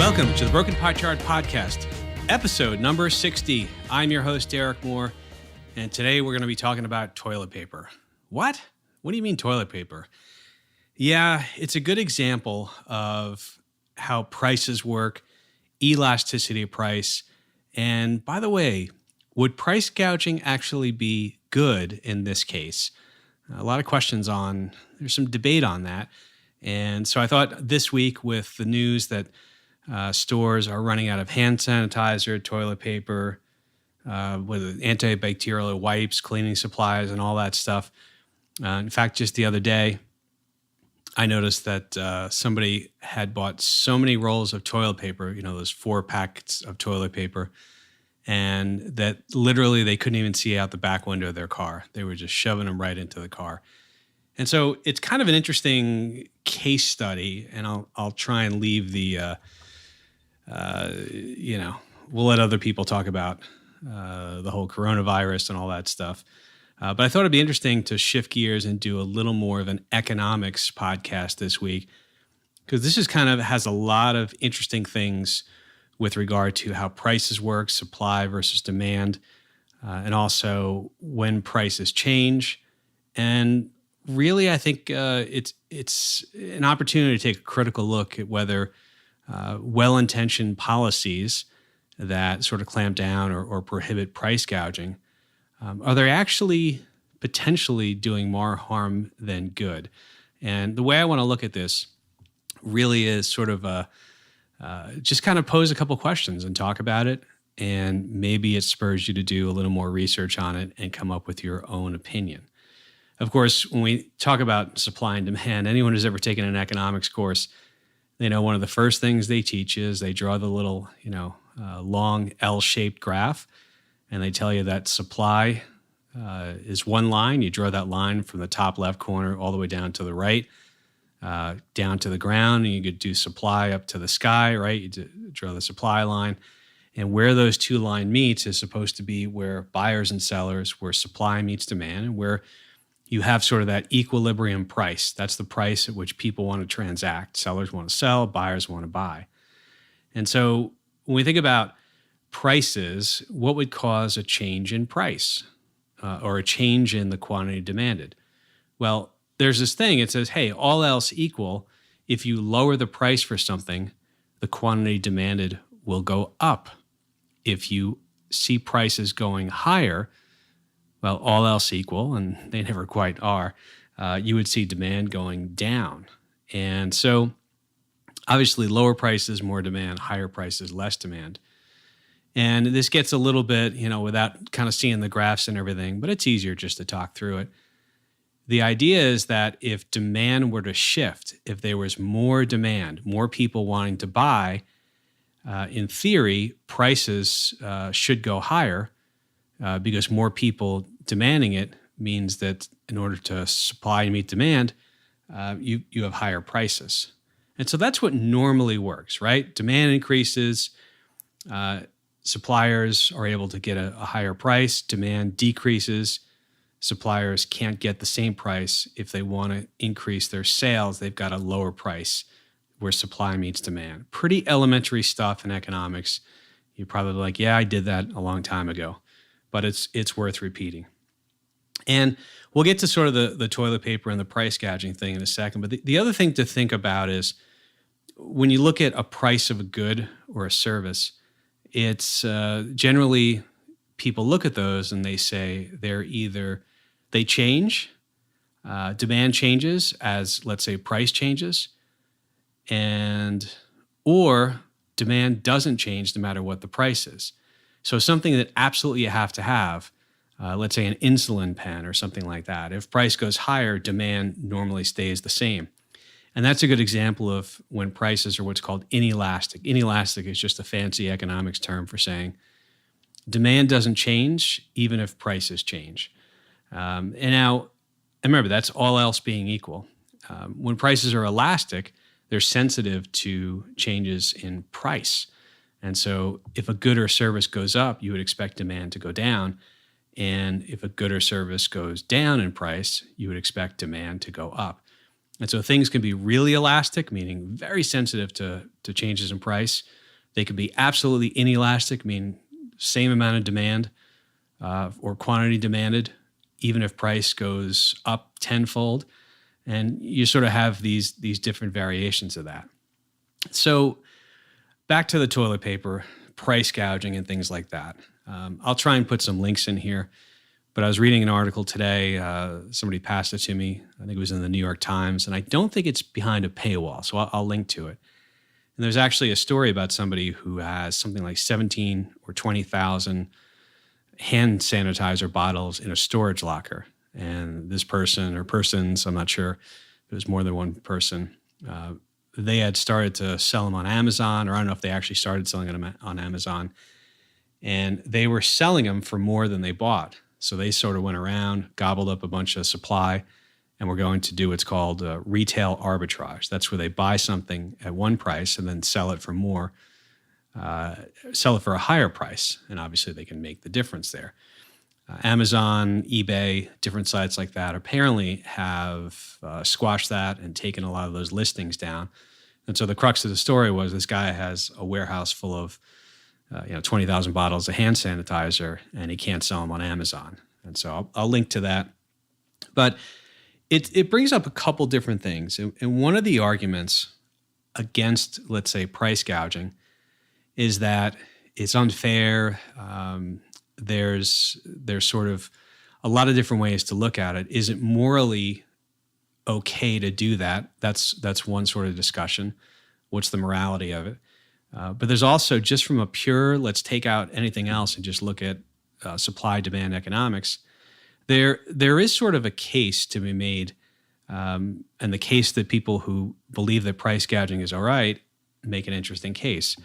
Welcome to the Broken Pie Chart Podcast, episode number 60. I'm your host, Derek Moore, and today we're going to be talking about toilet paper. What? What do you mean toilet paper? Yeah, it's a good example of how prices work, elasticity of price, and by the way, would price gouging actually be good in this case? A lot of questions there's some debate on that. And so I thought this week with the news that stores are running out of hand sanitizer, toilet paper, with antibacterial wipes, cleaning supplies, and all that stuff. In fact, just the other day, I noticed that somebody had bought so many rolls of toilet paper, those 4 packets of toilet paper, and that literally they couldn't even see out the back window of their car. They were just shoving them right into the car. And so it's kind of an interesting case study, and I'll try and leave the we'll let other people talk about the whole coronavirus and all that stuff. But I thought it'd be interesting to shift gears and do a little more of an economics podcast this week, because this is has a lot of interesting things with regard to how prices work, supply versus demand, and also when prices change. And really, I think it's an opportunity to take a critical look at whether well-intentioned policies that sort of clamp down or prohibit price gouging, are they actually potentially doing more harm than good? And the way I want to look at this really is sort of just kind of pose a couple questions and talk about it, and maybe it spurs you to do a little more research on it and come up with your own opinion. Of course, when we talk about supply and demand, anyone who's ever taken an economics course, they know one of the first things they teach is they draw the little, long L-shaped graph, and they tell you that supply is one line. You draw that line from the top left corner all the way down to the right, down to the ground, and you could do supply up to the sky, right? You draw the supply line. And where those two lines meet is supposed to be where buyers and sellers, where supply meets demand, and where you have sort of that equilibrium price. That's the price at which people want to transact. Sellers want to sell, buyers want to buy. And so when we think about prices, what would cause a change in price or a change in the quantity demanded? Well, there's this thing. It says, hey, all else equal, if you lower the price for something, the quantity demanded will go up. If you see prices going higher, well, all else equal, and they never quite are, you would see demand going down. And so obviously lower prices, more demand, higher prices, less demand. And this gets a little bit, without kind of seeing the graphs and everything, but it's easier just to talk through it. The idea is that if demand were to shift, if there was more demand, more people wanting to buy, in theory, prices should go higher. Because more people demanding it means that in order to supply and meet demand, you have higher prices. And so that's what normally works, right? Demand increases, suppliers are able to get a higher price, demand decreases, suppliers can't get the same price. If they want to increase their sales, they've got a lower price where supply meets demand. Pretty elementary stuff in economics. You're probably like, yeah, I did that a long time ago. But it's worth repeating. And we'll get to sort of the toilet paper and the price gouging thing in a second. But the other thing to think about is when you look at a price of a good or a service, it's generally people look at those and they say they change, demand changes as, let's say, price changes, or demand doesn't change no matter what the price is. So something that absolutely you have to have, let's say an insulin pen or something like that. If price goes higher, demand normally stays the same. And that's a good example of when prices are what's called inelastic. Inelastic is just a fancy economics term for saying demand doesn't change even if prices change. And remember, that's all else being equal. When prices are elastic, they're sensitive to changes in price. And so if a good or service goes up, you would expect demand to go down. And if a good or service goes down in price, you would expect demand to go up. And so things can be really elastic, meaning very sensitive to changes in price. They could be absolutely inelastic, meaning same amount of demand or quantity demanded, even if price goes up tenfold. And you sort of have these different variations of that. So back to the toilet paper, price gouging and things like that. I'll try and put some links in here. But I was reading an article today. Somebody passed it to me. I think it was in the New York Times. And I don't think it's behind a paywall. So I'll link to it. And there's actually a story about somebody who has something like 17 or 20,000 hand sanitizer bottles in a storage locker. And this person or persons, I'm not sure if it was more than one person, they had started to sell them on Amazon, or I don't know if they actually started selling them on Amazon. And they were selling them for more than they bought. So they sort of went around, gobbled up a bunch of supply, and we're going to do what's called retail arbitrage. That's where they buy something at one price and then sell it for more, sell it for a higher price. And obviously they can make the difference there. Amazon, eBay, different sites like that apparently have squashed that and taken a lot of those listings down. And so the crux of the story was this guy has a warehouse full of 20,000 bottles of hand sanitizer, and he can't sell them on Amazon. And so I'll link to that. But it brings up a couple different things. And one of the arguments against, let's say, price gouging is that it's unfair. There's sort of a lot of different ways to look at it. Is it morally okay to do that? That's one sort of discussion. What's the morality of it? But there's also, just from a pure, let's take out anything else and just look at supply-demand economics, there is sort of a case to be made, and the case that people who believe that price gouging is all right make an interesting case.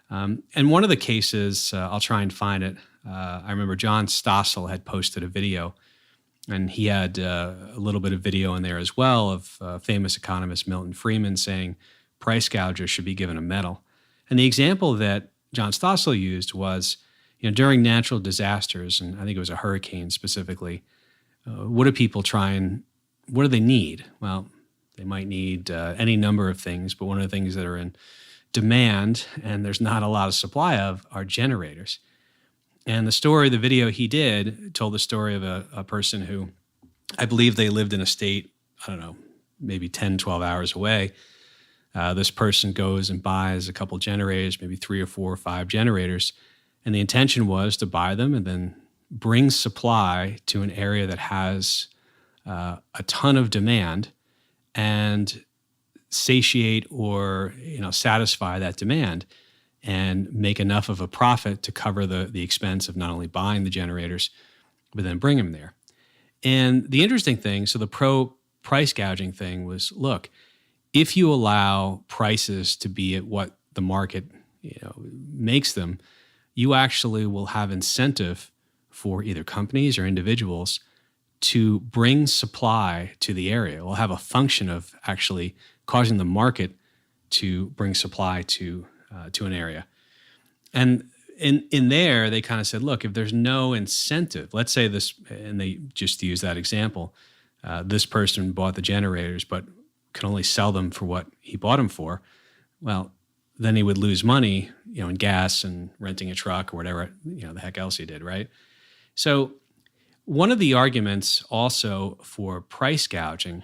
And one of the cases, I'll try and find it, I remember John Stossel had posted a video, and he had a little bit of video in there as well of famous economist Milton Friedman saying price gougers should be given a medal. And the example that John Stossel used was, during natural disasters, and I think it was a hurricane specifically, what do they need? Well, they might need any number of things, but one of the things that are in demand and there's not a lot of supply of are generators. And the video he did told the story of a person who, I believe they lived in a state, I don't know, maybe 10, 12 hours away. This person goes and buys a couple generators, maybe 3 or 4 or 5 generators. And the intention was to buy them and then bring supply to an area that has a ton of demand and satiate or satisfy that demand and make enough of a profit to cover the expense of not only buying the generators, but then bring them there. And the interesting thing, so the pro-price gouging thing was, look, if you allow prices to be at what the market makes them, you actually will have incentive for either companies or individuals to bring supply to the area. It will have a function of actually causing the market to bring supply to an area. And in there, they kind of said, look, if there's no incentive, let's say this, and they just use that example, this person bought the generators, but can only sell them for what he bought them for. Well, then he would lose money, in gas and renting a truck or whatever, the heck else he did, right? So one of the arguments also for price gouging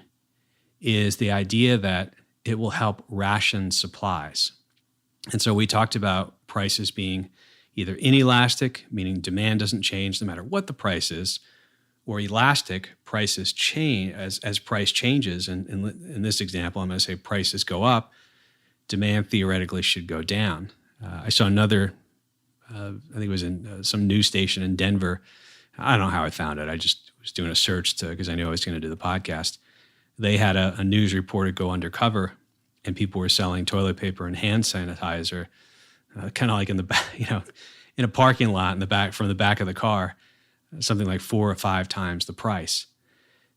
is the idea that it will help ration supplies. And so we talked about prices being either inelastic, meaning demand doesn't change no matter what the price is, or elastic, prices change as price changes. And in this example, I'm going to say prices go up, demand theoretically should go down. I saw another, I think it was in some news station in Denver. I don't know how I found it. I just was doing a search because I knew I was going to do the podcast. They had a news reporter go undercover, and people were selling toilet paper and hand sanitizer, kind of like in the back, in a parking lot in the back, from the back of the car, something like 4 or 5 times the price.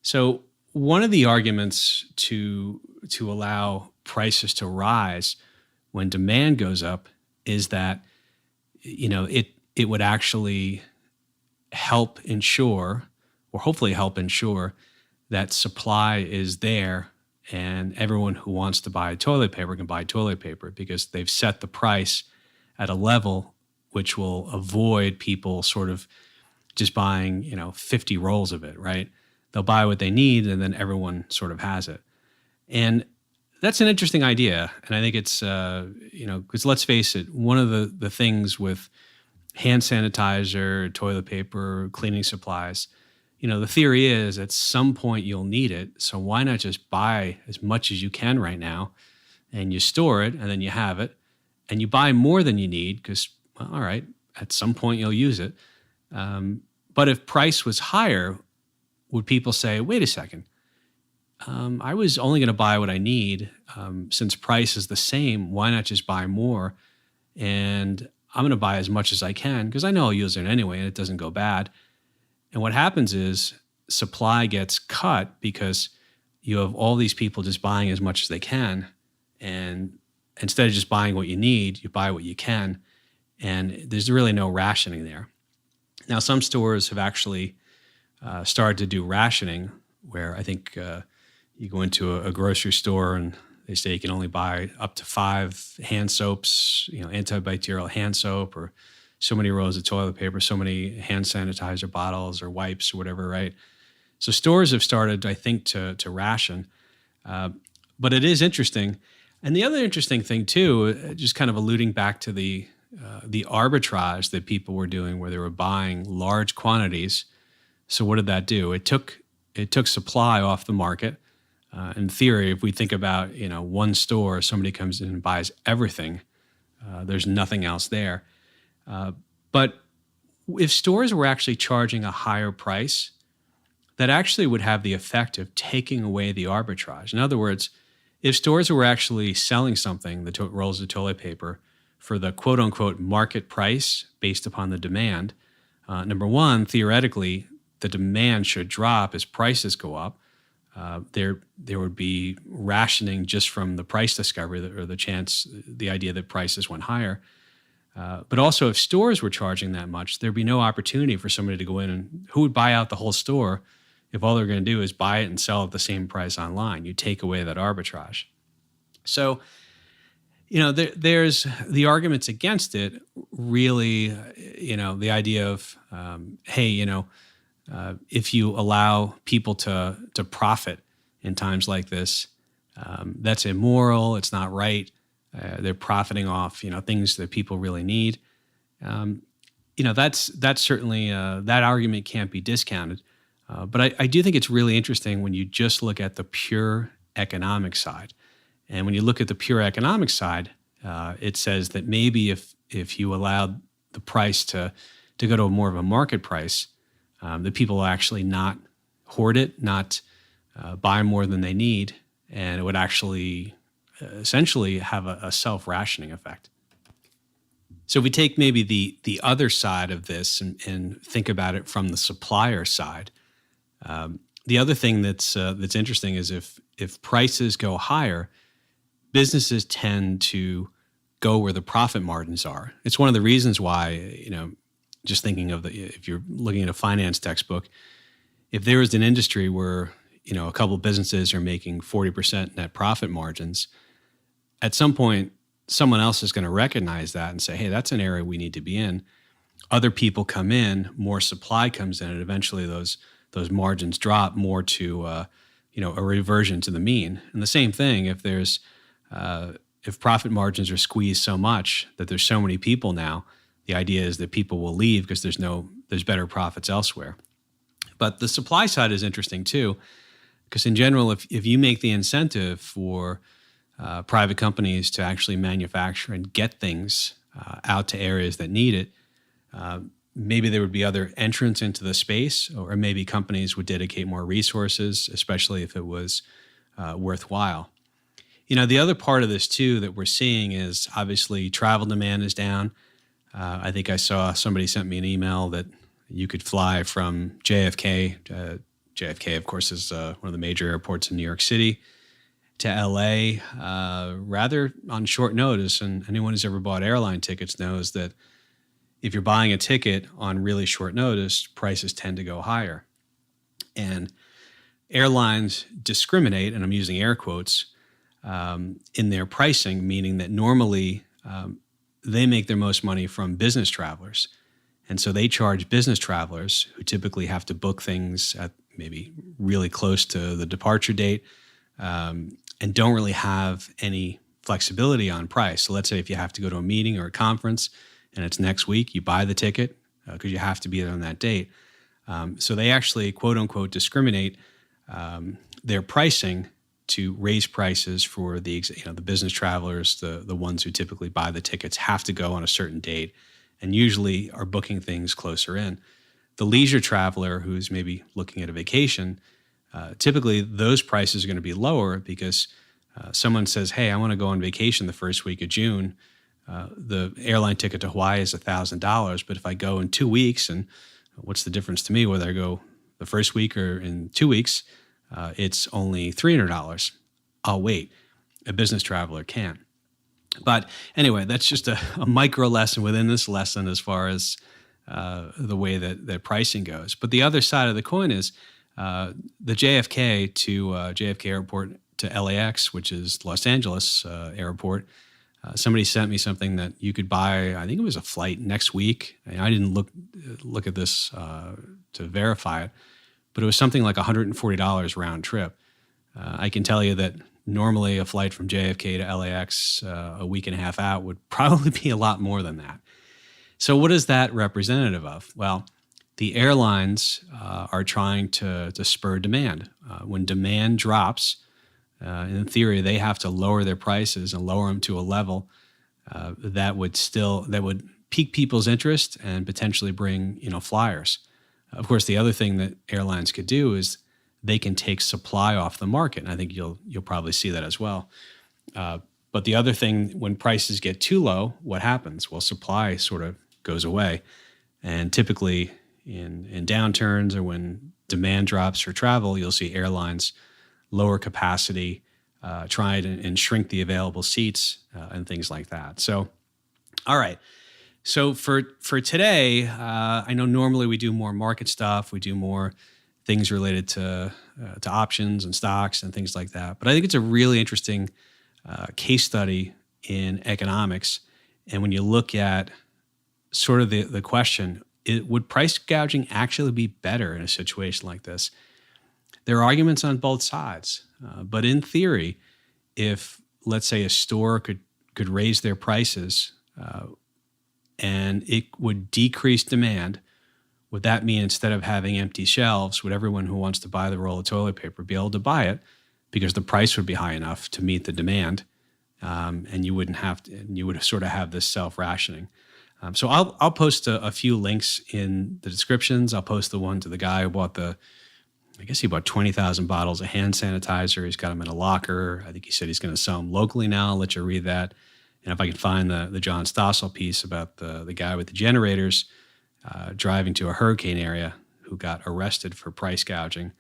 So one of the arguments to allow prices to rise when demand goes up is that it would actually help ensure, or hopefully help ensure, that supply is there and everyone who wants to buy toilet paper can buy toilet paper because they've set the price at a level which will avoid people sort of just buying, 50 rolls of it, right? They'll buy what they need and then everyone sort of has it. And that's an interesting idea. And I think it's, because let's face it, one of the things with hand sanitizer, toilet paper, cleaning supplies, the theory is at some point you'll need it. So why not just buy as much as you can right now and you store it and then you have it and you buy more than you need because, well, all right, at some point you'll use it. But if price was higher, would people say, wait a second, I was only going to buy what I need. Since price is the same, why not just buy more? And I'm going to buy as much as I can because I know I'll use it anyway and it doesn't go bad. And what happens is supply gets cut because you have all these people just buying as much as they can. And instead of just buying what you need, you buy what you can. And there's really no rationing there. Now, some stores have actually started to do rationing where I think you go into a grocery store and they say you can only buy up to 5 hand soaps, antibacterial hand soap, or so many rolls of toilet paper, so many hand sanitizer bottles or wipes or whatever, right? So stores have started, I think, to ration. But it is interesting. And the other interesting thing, too, just kind of alluding back to the arbitrage that people were doing where they were buying large quantities. So what did that do? It took supply off the market. In theory, if we think about, one store, somebody comes in and buys everything, there's nothing else there. But if stores were actually charging a higher price, that actually would have the effect of taking away the arbitrage. In other words, if stores were actually selling something, the rolls of toilet paper, for the quote unquote market price based upon the demand, number one, theoretically, the demand should drop as prices go up. There would be rationing just from the price discovery or the idea that prices went higher. But also, if stores were charging that much, there'd be no opportunity for somebody to go in and who would buy out the whole store if all they're going to do is buy it and sell at the same price online. You take away that arbitrage. So, there's the arguments against it. Really, the idea of, hey, if you allow people to profit in times like this, that's immoral. It's not right. They're profiting off, things that people really need. That's certainly that argument can't be discounted. But I do think it's really interesting when you just look at the pure economic side. And when you look at the pure economic side, it says that maybe if you allowed the price to go to more of a market price, that people will actually not hoard it, not buy more than they need, and it would actually essentially have a self-rationing effect. So if we take maybe the other side of this and think about it from the supplier side, the other thing that's interesting is if prices go higher, businesses tend to go where the profit margins are. It's one of the reasons why, just thinking of if you're looking at a finance textbook, if there was an industry where, a couple of businesses are making 40% net profit margins, at some point, someone else is going to recognize that and say, hey, that's an area we need to be in. Other people come in, more supply comes in, and eventually those margins drop more to, a reversion to the mean. And the same thing, if profit margins are squeezed so much that there's so many people now, the idea is that people will leave because there's better profits elsewhere. But the supply side is interesting too, because in general, if you make the incentive for private companies to actually manufacture and get things out to areas that need it, maybe there would be other entrants into the space, or maybe companies would dedicate more resources, especially if it was worthwhile. The other part of this too that we're seeing is obviously travel demand is down. I think I saw somebody sent me an email that you could fly from JFK. JFK, of course, is one of the major airports in New York City, to LA rather on short notice. And anyone who's ever bought airline tickets knows that if you're buying a ticket on really short notice, prices tend to go higher. And airlines discriminate, and I'm using air quotes, in their pricing, meaning that normally they make their most money from business travelers. And so they charge business travelers who typically have to book things at maybe really close to the departure date, and don't really have any flexibility on price. So let's say if you have to go to a meeting or a conference and it's next week, you buy the ticket because you have to be there on that date. So they actually, quote unquote, discriminate their pricing to raise prices for the business travelers, the ones who typically buy the tickets have to go on a certain date and usually are booking things closer in. The leisure traveler who's maybe looking at a vacation, typically those prices are going to be lower because someone says, hey, I want to go on vacation the first week of June. The airline ticket to Hawaii is $1,000, but if I go in 2 weeks, and what's the difference to me whether I go the first week or in 2 weeks, it's only $300. I'll wait. A business traveler can't. But anyway, that's just a micro lesson within this lesson as far as the way that pricing goes. But the other side of the coin is the JFK to JFK Airport to LAX, which is Los Angeles Airport. Somebody sent me something that you could buy. I think it was a flight next week. I didn't look at this to verify it, but it was something like $140 round trip. I can tell you that normally a flight from JFK to LAX a week and a half out would probably be a lot more than that. So what is that representative of? Well, the airlines are trying to spur demand. When demand drops, in theory, they have to lower their prices and lower them to a level that would pique people's interest and potentially bring flyers. Of course, the other thing that airlines could do is they can take supply off the market, and I think you'll probably see that as well. But the other thing, when prices get too low, what happens? Well, supply sort of goes away, and typically in downturns or when demand drops for travel, you'll see airlines lower capacity, try and shrink the available seats and things like that. So, all right. So for today, I know normally we do more market stuff. We do more things related to options and stocks and things like that. But I think it's a really interesting case study in economics. And when you look at sort of the question, would price gouging actually be better in a situation like this? There are arguments on both sides. But in theory, if, let's say, a store could raise their prices and it would decrease demand, would that mean instead of having empty shelves, would everyone who wants to buy the roll of toilet paper be able to buy it because the price would be high enough to meet the demand, and you wouldn't have to, and you would sort of have this self-rationing. So I'll post a few links in the descriptions. I'll post the one to the guy who bought I guess he bought 20,000 bottles of hand sanitizer. He's got them in a locker. I think he said he's going to sell them locally now. I'll let you read that. And if I can find the John Stossel piece about the guy with the generators driving to a hurricane area who got arrested for price gouging.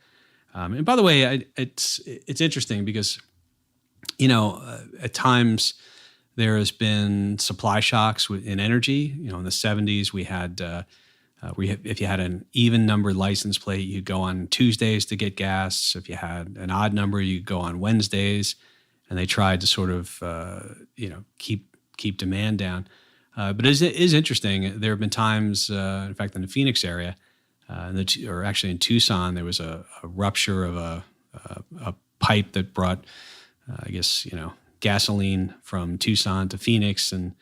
And by the way, it's interesting because, at times there has been supply shocks in energy. In the 70s, we had if you had an even numbered license plate, you'd go on Tuesdays to get gas. If you had an odd number, you'd go on Wednesdays. And they tried to sort of, keep demand down. But it is interesting. There have been times, in fact, in the Phoenix area, or actually in Tucson, there was a rupture of a pipe that brought, gasoline from Tucson to Phoenix, and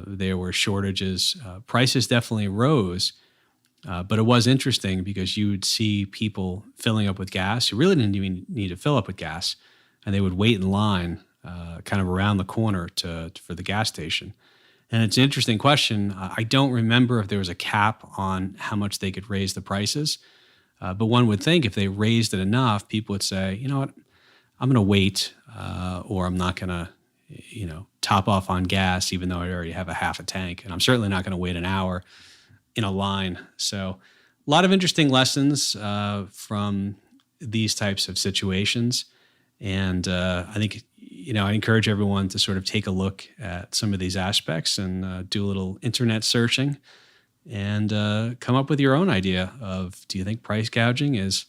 there were shortages. Prices definitely rose, but it was interesting because you would see people filling up with gas who really didn't even need to fill up with gas, and they would wait in line kind of around the corner for the gas station. And it's an interesting question. I don't remember if there was a cap on how much they could raise the prices, but one would think if they raised it enough, people would say, you know what, I'm going to wait, or I'm not going to, top off on gas, even though I already have a half a tank. And I'm certainly not going to wait an hour in a line. So a lot of interesting lessons from these types of situations. And I think, I encourage everyone to sort of take a look at some of these aspects and do a little internet searching and come up with your own idea of, do you think price gouging is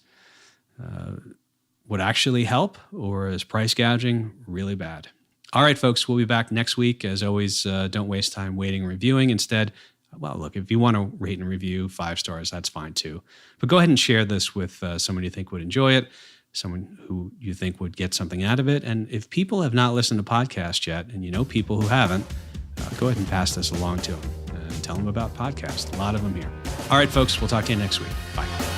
would actually help, or is price gouging really bad? All right, folks, we'll be back next week. As always, don't waste time waiting and reviewing. Instead, well, look, if you want to rate and review 5 stars, that's fine too. But go ahead and share this with someone you think would enjoy it, someone who you think would get something out of it. And if people have not listened to podcasts yet, and you know people who haven't, go ahead and pass this along to them and tell them about podcasts. A lot of them here. All right, folks, we'll talk to you next week. Bye.